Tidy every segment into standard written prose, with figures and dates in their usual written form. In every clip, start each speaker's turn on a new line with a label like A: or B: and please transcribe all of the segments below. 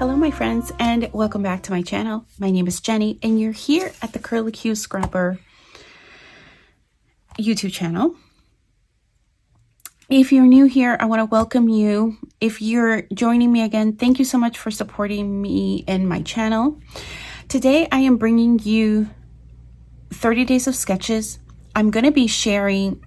A: Hello my friends, and welcome back to my channel. My name is Jenny and you're here at the Curlicue Scrapper YouTube channel. If you're new here, I want to welcome you. If you're joining me again, thank you so much for supporting me and my channel. Today I am bringing you 30 days of sketches. I'm going to be sharing,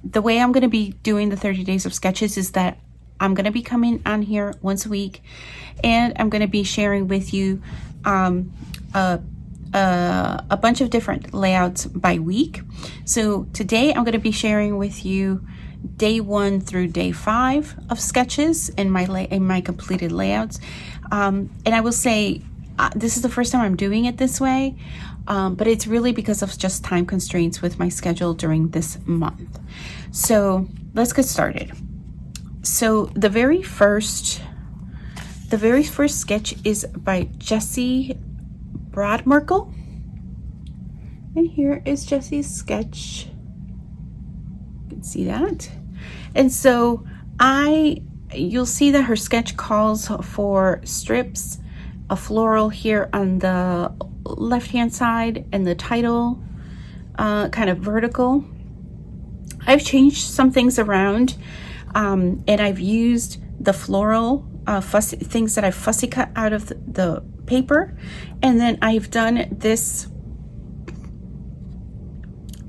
A: the way I'm going to be doing the 30 days of sketches is that I'm going to be coming on here once a week and I'm going to be sharing with you a bunch of different layouts by week. So today I'm going to be sharing with you day 1 through day 5 of sketches in my completed layouts. And I will say this is the first time I'm doing it this way, but it's really because of just time constraints with my schedule during this month. So let's get started. So the very first sketch is by Jessie Brodmerkel, and here is Jessie's sketch. You can see that. And so you'll see that her sketch calls for strips, a floral here on the left hand side, and the title kind of vertical. I've changed some things around. And I've used the floral things that I've fussy cut out of the paper, and then I've done this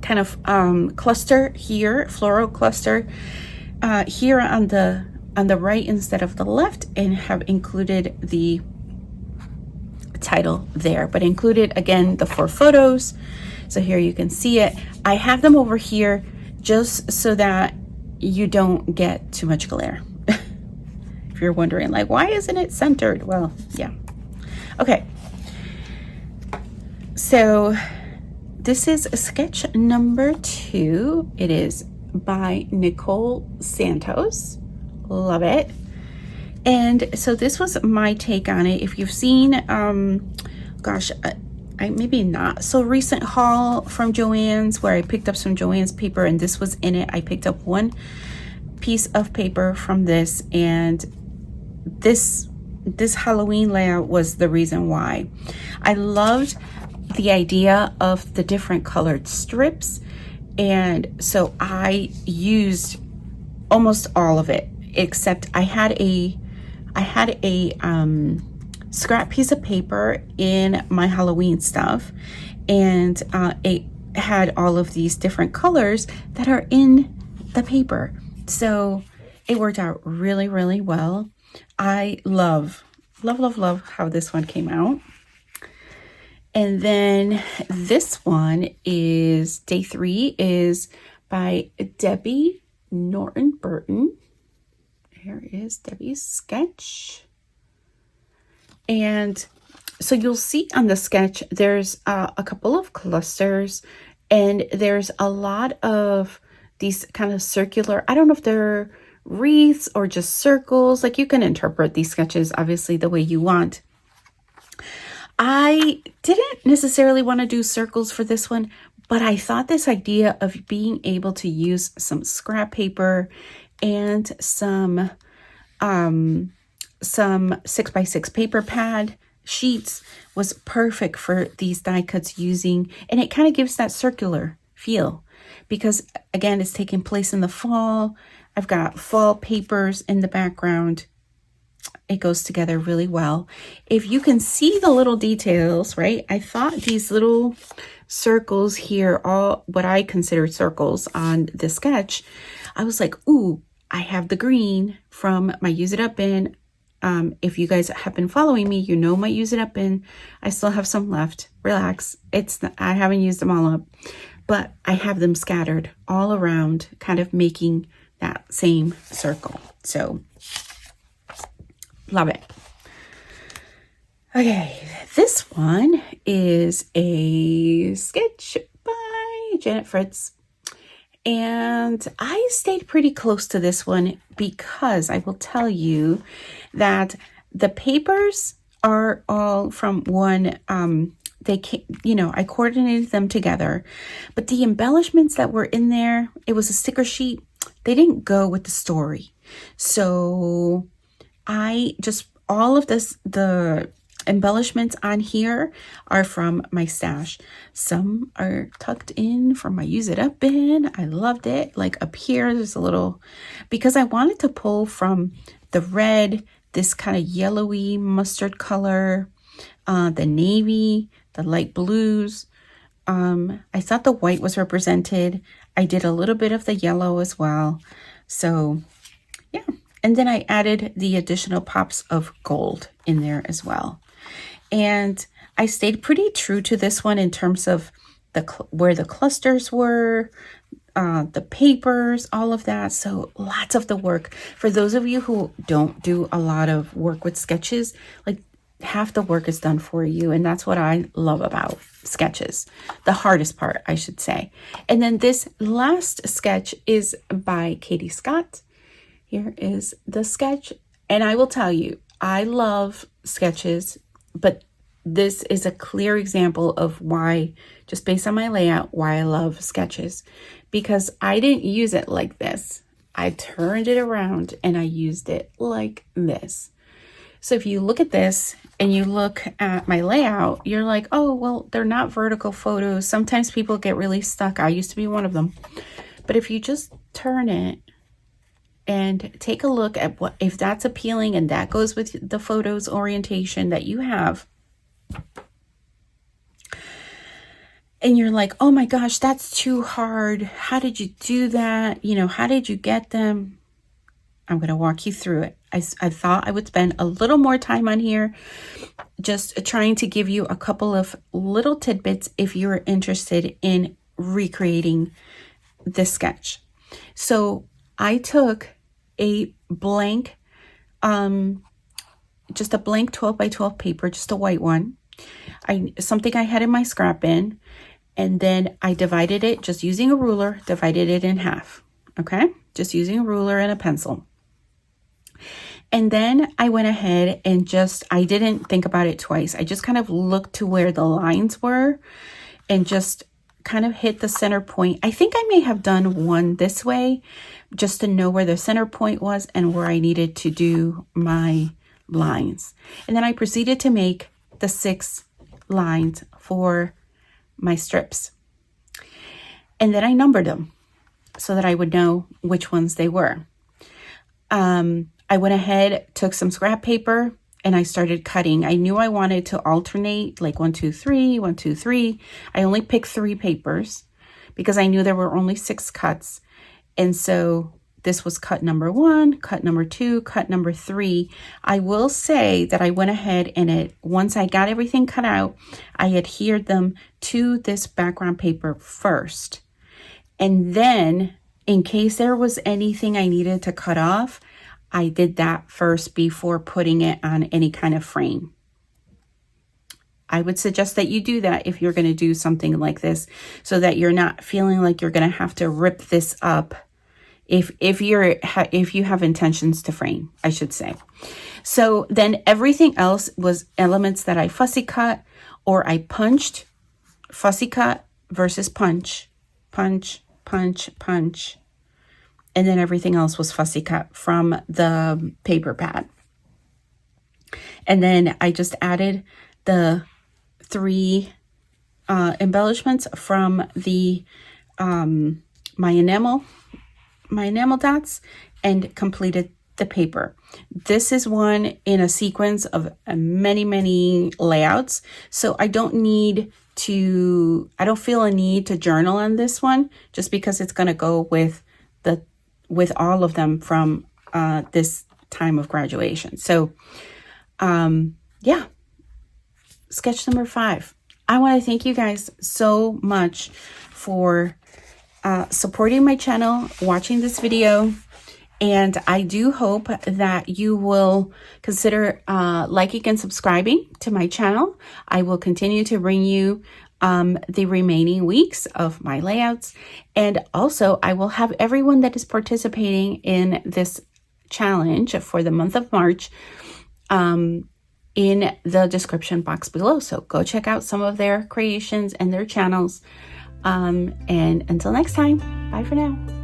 A: kind of cluster here, floral cluster here on the right instead of the left, and have included the title there, but included again the 4 photos. So here you can see it. I have them over here just so that you don't get too much glare. If you're wondering, like, why isn't it centered? Well, yeah. Okay. So this is sketch number 2. It is by Nicole Santos. Love it. And so this was my take on it. If you've seen, gosh, I maybe not so recent haul from Joann's where I picked up some Joann's paper and this was in it. I picked up one piece of paper from this, and this Halloween layout was the reason why. I loved the idea of the different colored strips, and so I used almost all of it, except I had a scrap piece of paper in my Halloween stuff, and it had all of these different colors that are in the paper, so it worked out really, really well. I love how this one came out. And then this one is day 3, is by Debbie Norton Burton. Here is Debbie's sketch. And so you'll see on the sketch, there's a couple of clusters, and there's a lot of these kind of circular, I don't know if they're wreaths or just circles. Like, you can interpret these sketches obviously the way you want. I didn't necessarily want to do circles for this one, but I thought this idea of being able to use some scrap paper and some 6x6 paper pad sheets was perfect for these die cuts using, and it kind of gives that circular feel because again, it's taking place in the fall. I've got fall papers in the background. It goes together really well. If you can see the little details, right? I thought these little circles here, all what I consider circles on the sketch, I was like, ooh, I have the green from my Use It Up bin. If you guys have been following me, you know my Use It Up bin. I still have some left. Relax. I haven't used them all up, but I have them scattered all around, kind of making that same circle. So love it. Okay, this one is a sketch by Janet Fritz. And I stayed pretty close to this one because I will tell you that the papers are all from one, I coordinated them together, but the embellishments that were in there, it was a sticker sheet. They didn't go with the story. So I just all of the embellishments on here are from my stash. Some are tucked in from my use it up bin. I loved it. Like up here, there's a little, because I wanted to pull from the red, this kind of yellowy mustard color, the navy, the light blues. I thought the white was represented. I did a little bit of the yellow as well. So yeah. And then I added the additional pops of gold in there as well. And I stayed pretty true to this one in terms of where the clusters were, the papers, all of that. So lots of the work. For those of you who don't do a lot of work with sketches, like half the work is done for you. And that's what I love about sketches. The hardest part, I should say. And then this last sketch is by Katie Scott. Here is the sketch. And I will tell you, I love sketches, but this is a clear example of why, just based on my layout, why I love sketches. Because I didn't use it like this. I turned it around and I used it like this. So if you look at this and you look at my layout, you're like, oh, well, they're not vertical photos. Sometimes people get really stuck. I used to be one of them. But if you just turn it and take a look at what, if that's appealing and that goes with the photos orientation that you have, and you're like, oh my gosh, that's too hard. How did you do that? You know, how did you get them? I'm going to walk you through it. I thought I would spend a little more time on here, just trying to give you a couple of little tidbits if you're interested in recreating this sketch. So I took a blank, just a blank 12 by 12 paper, just a white one. Something I had in my scrap bin. And then I divided it, just using a ruler, divided it in half. Okay, just using a ruler and a pencil. And then I went ahead and I didn't think about it twice. I just kind of looked to where the lines were and just kind of hit the center point. I think I may have done one this way just to know where the center point was and where I needed to do my lines. And then I proceeded to make the 6 lines for my strips. And then I numbered them so that I would know which ones they were. I went ahead, took some scrap paper, and I started cutting. I knew I wanted to alternate, like 1, 2, 3, 1, 2, 3. I only picked 3 papers because I knew there were only 6 cuts. And so this was cut number 1, cut number 2, cut number 3. I will say that I went ahead and once I got everything cut out, I adhered them to this background paper first. And then in case there was anything I needed to cut off, I did that first before putting it on any kind of frame. I would suggest that you do that if you're going to do something like this, so that you're not feeling like you're going to have to rip this up if you have intentions to frame, I should say. So then everything else was elements that I fussy cut or I punched. Fussy cut versus punch, punch, punch, punch. And then everything else was fussy cut from the paper pad. And then I just added the 3 embellishments from the my enamel dots and completed the paper. This is one in a sequence of many layouts. So I don't feel a need to journal on this one, just because it's going to go with all of them from this time of graduation. So yeah, sketch number 5. I want to thank you guys so much for supporting my channel, watching this video. And I do hope that you will consider liking and subscribing to my channel. I will continue to bring you the remaining weeks of my layouts. And also I will have everyone that is participating in this challenge for the month of March in the description box below. So go check out some of their creations and their channels. And until next time, bye for now.